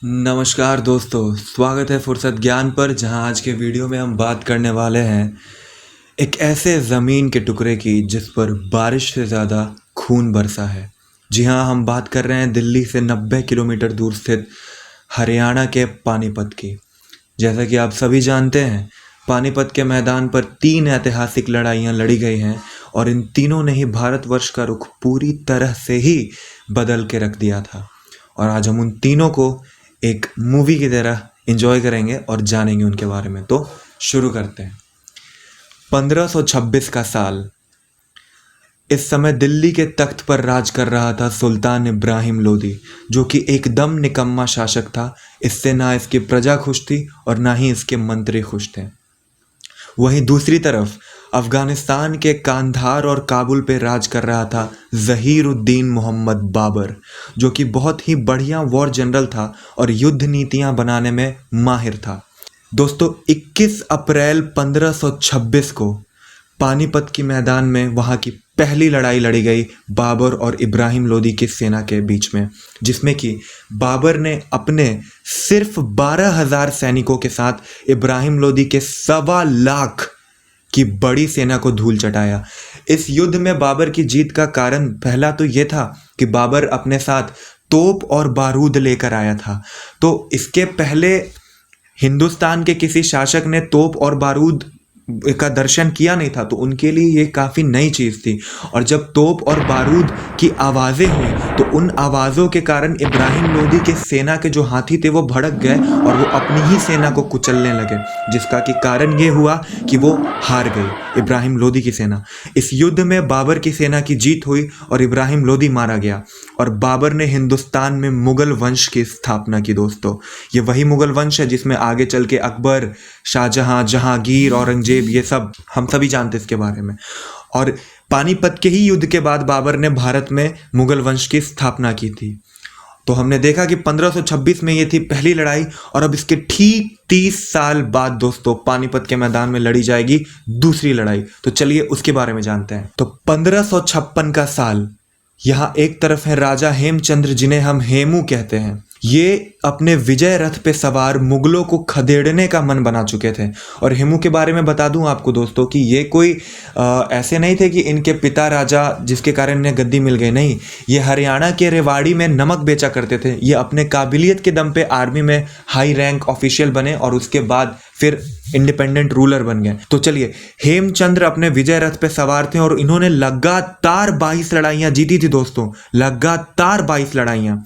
नमस्कार दोस्तों, स्वागत है फुर्सत ज्ञान पर। जहां आज के वीडियो में हम बात करने वाले हैं एक ऐसे ज़मीन के टुकड़े की जिस पर बारिश से ज़्यादा खून बरसा है। जी हां, हम बात कर रहे हैं दिल्ली से 90 किलोमीटर दूर स्थित हरियाणा के पानीपत की। जैसा कि आप सभी जानते हैं, पानीपत के मैदान पर 3 ऐतिहासिक लड़ाइयाँ लड़ी गई हैं और इन तीनों ने ही भारतवर्ष का रुख पूरी तरह से ही बदल के रख दिया था। और आज हम उन तीनों को एक मूवी की तरह एंजॉय करेंगे और जानेंगे उनके बारे में। तो शुरू करते हैं। 1526 का साल। इस समय दिल्ली के तख्त पर राज कर रहा था सुल्तान इब्राहिम लोदी, जो कि एकदम निकम्मा शासक था। इससे ना इसकी प्रजा खुश थी और ना ही इसके मंत्री खुश थे। वहीं दूसरी तरफ अफगानिस्तान के कांधार और काबुल पे राज कर रहा था ज़हीरुद्दीन मोहम्मद बाबर, जो कि बहुत ही बढ़िया वॉर जनरल था और युद्ध नीतियां बनाने में माहिर था। दोस्तों, 21 अप्रैल 1526 को पानीपत की मैदान में वहाँ की पहली लड़ाई लड़ी गई बाबर और इब्राहिम लोदी की सेना के बीच में, जिसमें कि बाबर ने अपने सिर्फ 12,000 सैनिकों के साथ इब्राहिम लोदी के 1.25 लाख की बड़ी सेना को धूल चटाया। इस युद्ध में बाबर की जीत का कारण पहला तो ये था कि बाबर अपने साथ तोप और बारूद लेकर आया था। तो इसके पहले हिंदुस्तान के किसी शासक ने तोप और बारूद का दर्शन किया नहीं था, तो उनके लिए ये काफ़ी नई चीज़ थी। और जब तोप और बारूद की आवाज़ें हुई तो उन आवाज़ों के कारण इब्राहिम लोदी के सेना के जो हाथी थे वो भड़क गए और वो अपनी ही सेना को कुचलने लगे, जिसका कि कारण ये हुआ कि वो हार गई, इब्राहिम लोदी की सेना। इस युद्ध में बाबर की सेना की जीत हुई और इब्राहिम लोदी मारा गया और बाबर ने हिंदुस्तान में मुगल वंश की स्थापना की। दोस्तों, ये वही मुगल वंश है जिसमें आगे चल के अकबर, शाहजहां, जहांगीर, औरंगजेब, ये सब हम सभी जानते इसके बारे में। और पानीपत के ही युद्ध के बाद बाबर ने भारत में मुगल वंश की स्थापना की थी। तो हमने देखा कि 1526 में ये थी पहली लड़ाई और अब इसके ठीक 30 साल बाद दोस्तों पानीपत के मैदान में लड़ी जाएगी दूसरी लड़ाई। तो चलिए उसके बारे में जानते हैं। तो 1556 का साल। यहाँ एक तरफ है राजा हेमचंद्र, जिन्हें हम हेमू कहते हैं। ये अपने विजय रथ पे सवार मुगलों को खदेड़ने का मन बना चुके थे। और हेमू के बारे में बता दूं आपको दोस्तों कि ये कोई ऐसे नहीं थे कि इनके पिता राजा जिसके कारण इन्हें गद्दी मिल गई, नहीं। ये हरियाणा के रेवाड़ी में नमक बेचा करते थे। ये अपने काबिलियत के दम पे आर्मी में हाई रैंक ऑफिशियल बने और उसके बाद फिर इंडिपेंडेंट रूलर बन गए। तो चलिए, हेमचंद्र अपने विजय रथ पे सवार थे और इन्होंने लगातार 22 लड़ाइयां जीती थी दोस्तों, लगातार 22 लड़ाइयां।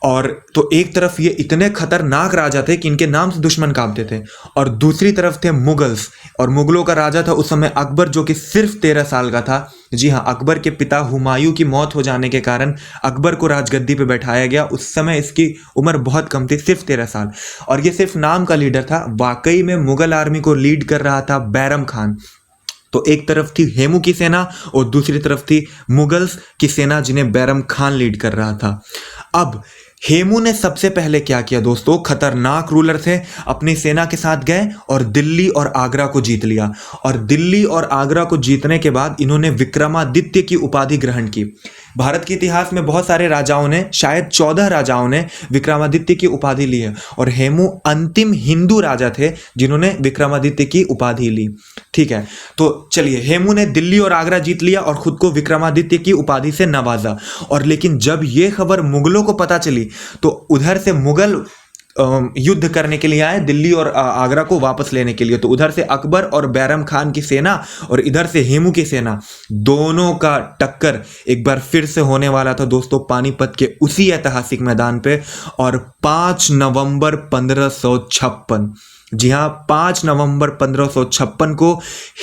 और तो एक तरफ ये इतने खतरनाक राजा थे कि इनके नाम से दुश्मन कांपते थे, और दूसरी तरफ थे मुगल्स। और मुगलों का राजा था उस समय अकबर, जो कि सिर्फ 13 साल का था। जी हाँ, अकबर के पिता हुमायूं की मौत हो जाने के कारण अकबर को राजगद्दी पे बैठाया गया। उस समय इसकी उम्र बहुत कम थी, सिर्फ 13 साल। और ये सिर्फ नाम का लीडर था, वाकई में मुगल आर्मी को लीड कर रहा था बैरम खान। तो एक तरफ थी हेमू की सेना और दूसरी तरफ थी मुगल्स की सेना, जिन्हें बैरम खान लीड कर रहा था। अब हेमू ने सबसे पहले क्या किया दोस्तों, खतरनाक रूलर थे, अपनी सेना के साथ गए और दिल्ली और आगरा को जीत लिया। और दिल्ली और आगरा को जीतने के बाद इन्होंने विक्रमादित्य की उपाधि ग्रहण की। भारत के इतिहास में बहुत सारे राजाओं ने, शायद 14 राजाओं ने विक्रमादित्य की उपाधि ली है और हेमू अंतिम हिंदू राजा थे जिन्होंने विक्रमादित्य की उपाधि ली। ठीक है, तो चलिए, हेमू ने दिल्ली और आगरा जीत लिया और खुद को विक्रमादित्य की उपाधि से नवाजा। और लेकिन जब ये खबर मुगलों को पता चली तो उधर से मुगल युद्ध करने के लिए आए, दिल्ली और आगरा को वापस लेने के लिए। तो उधर से अकबर और बैरम खान की सेना और इधर से हेमू की सेना, दोनों का टक्कर एक बार फिर से होने वाला था दोस्तों पानीपत के उसी ऐतिहासिक मैदान पे। और 5 नवंबर 1556, जी हाँ, 5 नवंबर 1556 को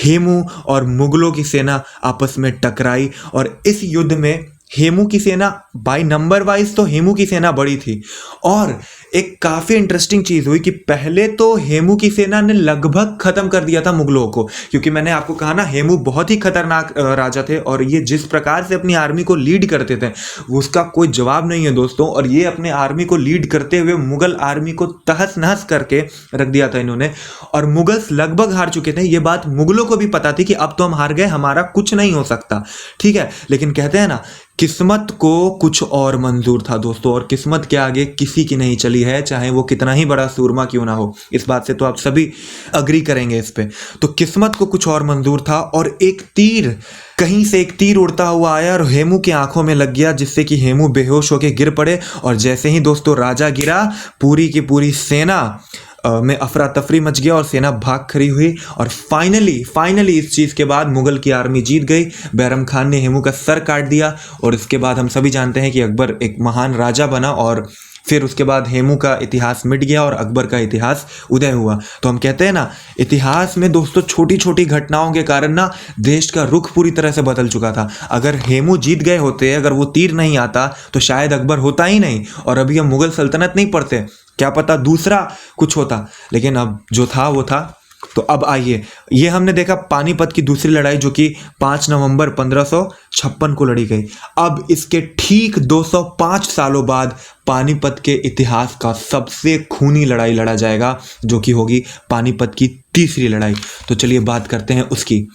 हेमू और मुगलों की सेना आपस में टकराई। और इस युद्ध में हेमू की सेना बाई नंबर वाइज तो हेमू की सेना बड़ी थी। और एक काफ़ी इंटरेस्टिंग चीज़ हुई कि पहले तो हेमू की सेना ने लगभग ख़त्म कर दिया था मुगलों को, क्योंकि मैंने आपको कहा ना, हेमू बहुत ही खतरनाक राजा थे और ये जिस प्रकार से अपनी आर्मी को लीड करते थे उसका कोई जवाब नहीं है दोस्तों। और ये अपने आर्मी को लीड करते हुए मुगल आर्मी को तहस नहस करके रख दिया था इन्होंने। और मुगल्स लगभग हार चुके थे, ये बात मुगलों को भी पता थी कि अब तो हम हार गए, हमारा कुछ नहीं हो सकता। ठीक है, लेकिन कहते हैं ना किस्मत को कुछ और मंजूर था दोस्तों, और किस्मत के आगे किसी की नहीं चली है, चाहे वो कितना ही बड़ा सूरमा क्यों ना हो। इस बात से तो आप सभी अग्री करेंगे इस पे। तो किस्मत को कुछ और मंजूर था, और एक तीर, कहीं से एक तीर उड़ता हुआ आया और हेमू की आंखों में लग गया, जिससे कि हेमू बेहोश होकर गिर पड़े। और जैसे ही दोस्तों राजा गिरा, पूरी की पूरी सेना में अफरा तफरी मच गया और सेना भाग खड़ी हुई। और फाइनली इस चीज़ के बाद मुगल की आर्मी जीत गई। बैरम खान ने हेमू का सर काट दिया, और इसके बाद हम सभी जानते हैं कि अकबर एक महान राजा बना, और फिर उसके बाद हेमू का इतिहास मिट गया और अकबर का इतिहास उदय हुआ। तो हम कहते हैं ना, इतिहास में दोस्तों छोटी छोटी घटनाओं के कारण ना देश का रुख पूरी तरह से बदल चुका था। अगर हेमू जीत गए होते, अगर वो तीर नहीं आता, तो शायद अकबर होता ही नहीं, और अभी हम मुगल सल्तनत नहीं पढ़ते, क्या पता दूसरा कुछ होता। लेकिन अब जो था वो था। तो अब आइए, ये हमने देखा पानीपत की दूसरी लड़ाई, जो कि 5 नवंबर 1556 को लड़ी गई। अब इसके ठीक 205 सालों बाद पानीपत के इतिहास का सबसे खूनी लड़ाई लड़ा जाएगा, जो कि होगी पानीपत की तीसरी लड़ाई। तो चलिए बात करते हैं उसकी।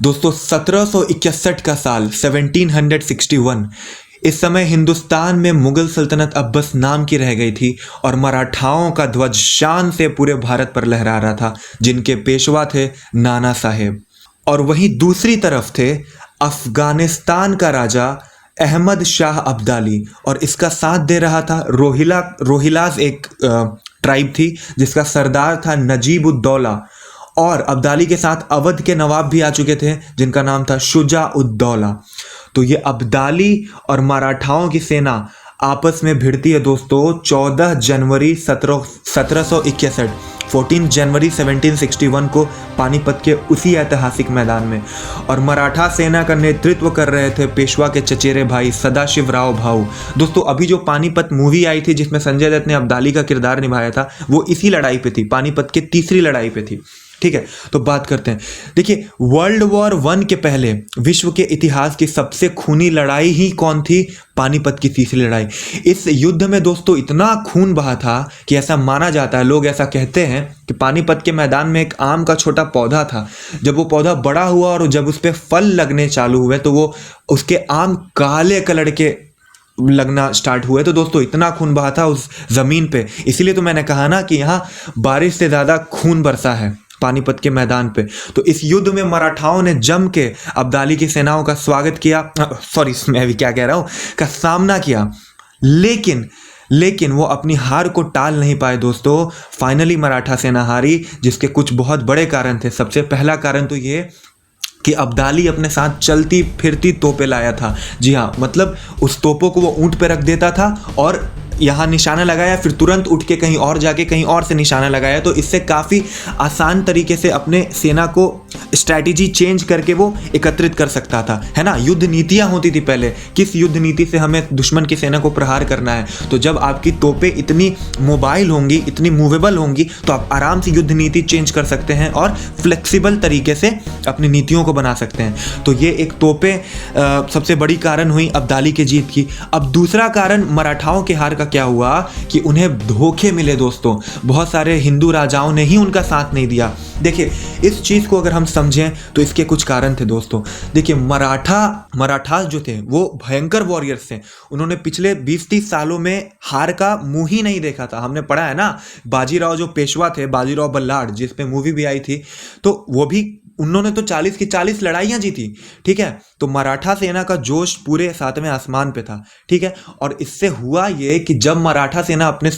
दोस्तों 1761 का साल, 1761, इस समय हिंदुस्तान में मुगल सल्तनत अब बस नाम की रह गई थी, और मराठाओं का ध्वज शान से पूरे भारत पर लहरा रहा था, जिनके पेशवा थे नाना साहेब। और वहीं दूसरी तरफ थे अफगानिस्तान का राजा अहमद शाह अब्दाली, और इसका साथ दे रहा था रोहिलाज, एक ट्राइब थी जिसका सरदार था नजीब उद्दौला। और अब्दाली के साथ अवध के नवाब भी आ चुके थे, जिनका नाम था शुजा उद्दौला। तो ये अब्दाली और मराठाओं की सेना आपस में भिड़ती है दोस्तों 14 जनवरी 1761, 14 जनवरी 1761 को पानीपत के उसी ऐतिहासिक मैदान में। और मराठा सेना का नेतृत्व कर रहे थे पेशवा के चचेरे भाई सदाशिव राव भाऊ। दोस्तों अभी जो पानीपत मूवी आई थी, जिसमें संजय दत्त ने अब्दाली का किरदार निभाया था, वो इसी लड़ाई पे थी, पानीपत के तीसरी लड़ाई पे थी। ठीक है, तो बात करते हैं। देखिए, वर्ल्ड वॉर 1 के पहले विश्व के इतिहास की सबसे खूनी लड़ाई ही कौन थी? पानीपत की तीसरी लड़ाई। इस युद्ध में दोस्तों इतना खून बहा था कि ऐसा माना जाता है, लोग ऐसा कहते हैं कि पानीपत के मैदान में एक आम का छोटा पौधा था। जब वो पौधा बड़ा हुआ और जब उस पर फल लगने चालू हुए, तो वो उसके आम काले कलर के लगना स्टार्ट हुए। तो दोस्तों इतना खून बहा था उस जमीन पे। इसीलिए तो मैंने कहा ना कि यहाँ बारिश से ज्यादा खून बरसा है पानीपत के मैदान पे। तो इस युद्ध में मराठाओं ने जम के अब्दाली की सेनाओं का स्वागत किया, सॉरी मैं भी क्या कह रहा हूँ, का सामना किया। लेकिन वो अपनी हार को टाल नहीं पाए दोस्तों। फाइनली मराठा सेना हारी, जिसके कुछ बहुत बड़े कारण थे। सबसे पहला कारण तो ये कि अब्दाली अपने साथ चलती फिरती तोपें लाया था। जी हाँ, मतलब उस तोपों को वो ऊंट पे रख देता था और यहाँ निशाना लगाया, फिर तुरंत उठ के कहीं और जाके कहीं और से निशाना लगाया। तो इससे काफ़ी आसान तरीके से अपने सेना को स्ट्रैटेजी चेंज करके वो एकत्रित कर सकता था, है ना। युद्ध नीतियाँ होती थी पहले, किस युद्ध नीति से हमें दुश्मन की सेना को प्रहार करना है। तो जब आपकी तोपें इतनी मोबाइल होंगी, इतनी मूवेबल होंगी, तो आप आराम से युद्ध नीति चेंज कर सकते हैं और फ्लेक्सिबल तरीके से अपनी नीतियों को बना सकते हैं। तो ये एक तोपें सबसे बड़ी कारण हुई अब्दाली के जीत की। अब दूसरा कारण मराठाओं के हार का क्या हुआ कि उन्हें धोखे मिले दोस्तों। बहुत सारे हिंदू राजाओं ने ही उनका साथ नहीं दिया। देखिए, इस चीज़ को अगर हम समझें तो इसके कुछ कारण थे दोस्तों। देखिए, मराठास जो थे वो भयंकर वॉरियर्स थे। उन्होंने पिछले 20-30 सालों में हार का मुंह ही नहीं देखा था। हमने पढ़ा है ना, बाजीराव जो पेशवा थे, बाजीराव बल्लाड़, जिस पे मूवी भी आई थी, तो वो भी उन्होंने तो 40 की 40 लड़ाइयाँ जीती। ठीक है, तो मराठा सेना का जोश पूरे 7वें आसमान पे था। ठीक है, और इससे हुआ ये कि जब मराठा सेना अपने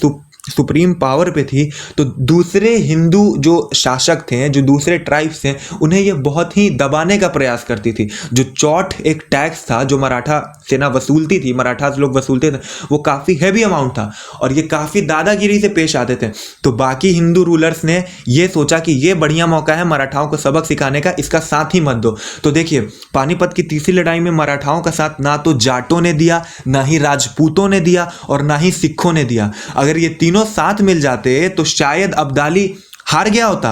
सुप्रीम पावर पे थी, तो दूसरे हिंदू जो शासक थे, जो दूसरे ट्राइब्स थे, उन्हें ये बहुत ही दबाने का प्रयास करती थी। जो चौठ एक टैक्स था जो मराठा सेना वसूलती थी, मराठास लोग वसूलते थे, वो काफ़ी हैवी अमाउंट था और ये काफ़ी दादागिरी से पेश आते थे। तो बाकी हिंदू रूलर्स ने ये सोचा कि ये बढ़िया मौका है मराठाओं को सबक सिखाने का, इसका साथ ही मत दो। तो देखिए, पानीपत की तीसरी लड़ाई में मराठाओं का साथ ना तो जाटों ने दिया, ना ही राजपूतों ने दिया और ना ही सिखों ने दिया। अगर ये तीनों साथ मिल जाते तो शायद अब्दाली हार गया होता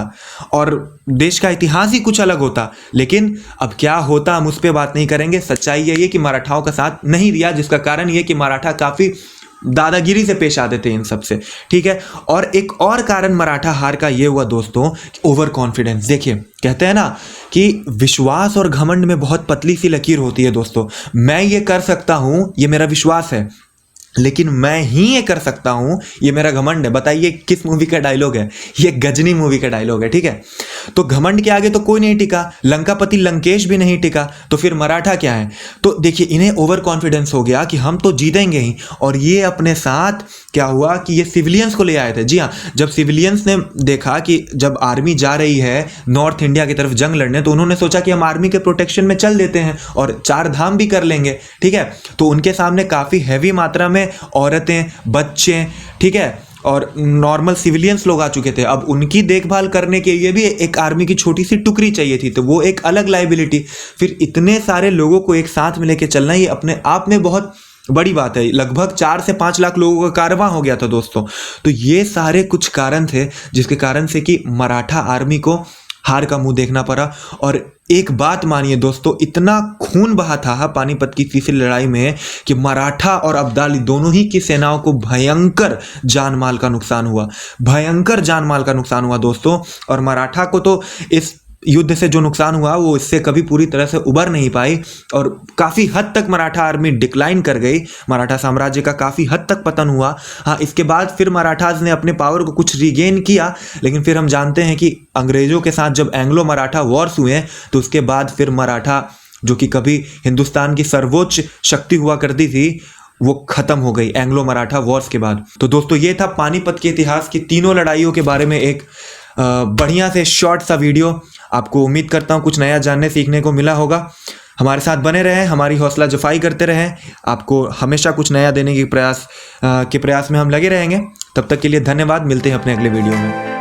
और देश का इतिहास ही कुछ अलग होता। लेकिन अब क्या होता, हम उस पर बात नहीं करेंगे। सच्चाई यही है कि मराठाओं का साथ नहीं दिया, जिसका कारण ये कि मराठा काफ़ी दादागिरी से पेश आते थे इन सब से, ठीक है। और एक और कारण मराठा हार का ये हुआ दोस्तों, ओवर कॉन्फिडेंस। देखिए कहते हैं ना कि विश्वास और घमंड में बहुत पतली सी लकीर होती है दोस्तों। मैं ये कर सकता हूं, ये मेरा विश्वास है, लेकिन मैं ही ये कर सकता हूं, ये मेरा घमंड है। बताइए किस मूवी का डायलॉग है? ये गजनी मूवी का डायलॉग है, ठीक है। तो घमंड के आगे तो कोई नहीं टिका, लंकापति लंकेश भी नहीं टिका, तो फिर मराठा क्या है? तो देखिए इन्हें ओवर कॉन्फिडेंस हो गया कि हम तो जीतेंगे ही। और ये अपने साथ क्या हुआ कि ये सिविलियंस को ले आए थे। जी हाँ, जब सिविलियंस ने देखा कि जब आर्मी जा रही है नॉर्थ इंडिया की तरफ जंग लड़ने, तो उन्होंने सोचा कि हम आर्मी के प्रोटेक्शन में चल देते हैं और 4 धाम भी कर लेंगे, ठीक है। तो उनके सामने काफ़ी हैवी मात्रा में औरतें, बच्चे, ठीक है, और नॉर्मल सिविलियंस लोग आ चुके थे। अब उनकी देखभाल करने के लिए भी एक आर्मी की छोटी सी टुकड़ी चाहिए थी, तो वो एक अलग लाइबिलिटी। फिर इतने सारे लोगों को एक साथ में लेके चलना, ये अपने आप में बहुत बड़ी बात है। लगभग 4 से 5 लाख लोगों का कारवां हो गया था दोस्तों। तो ये सारे कुछ कारण थे जिसके कारण से कि मराठा आर्मी को हार का मुंह देखना पड़ा। और एक बात मानिए दोस्तों, इतना खून बहा था पानीपत की तीसरी लड़ाई में कि मराठा और अब्दाली दोनों ही की सेनाओं को भयंकर जान माल का नुकसान हुआ, भयंकर जान माल का नुकसान हुआ दोस्तों। और मराठा को तो इस युद्ध से जो नुकसान हुआ वो इससे कभी पूरी तरह से उबर नहीं पाई और काफ़ी हद तक मराठा आर्मी डिक्लाइन कर गई, मराठा साम्राज्य का काफ़ी हद तक पतन हुआ। हाँ, इसके बाद फिर मराठाज ने अपने पावर को कुछ रीगेन किया, लेकिन फिर हम जानते हैं कि अंग्रेज़ों के साथ जब एंग्लो मराठा वॉर्स हुए तो उसके बाद फिर मराठा, जो कि कभी हिंदुस्तान की सर्वोच्च शक्ति हुआ करती थी, वो खत्म हो गई एंग्लो मराठा वॉर्स के बाद। तो दोस्तों ये था पानीपत के इतिहास की तीनों लड़ाइयों के बारे में एक बढ़िया से शॉर्ट सा वीडियो। आपको उम्मीद करता हूँ कुछ नया जानने सीखने को मिला होगा। हमारे साथ बने रहें, हमारी हौसला जफाई करते रहें। आपको हमेशा कुछ नया देने के प्रयास में हम लगे रहेंगे। तब तक के लिए धन्यवाद। मिलते हैं अपने अगले वीडियो में।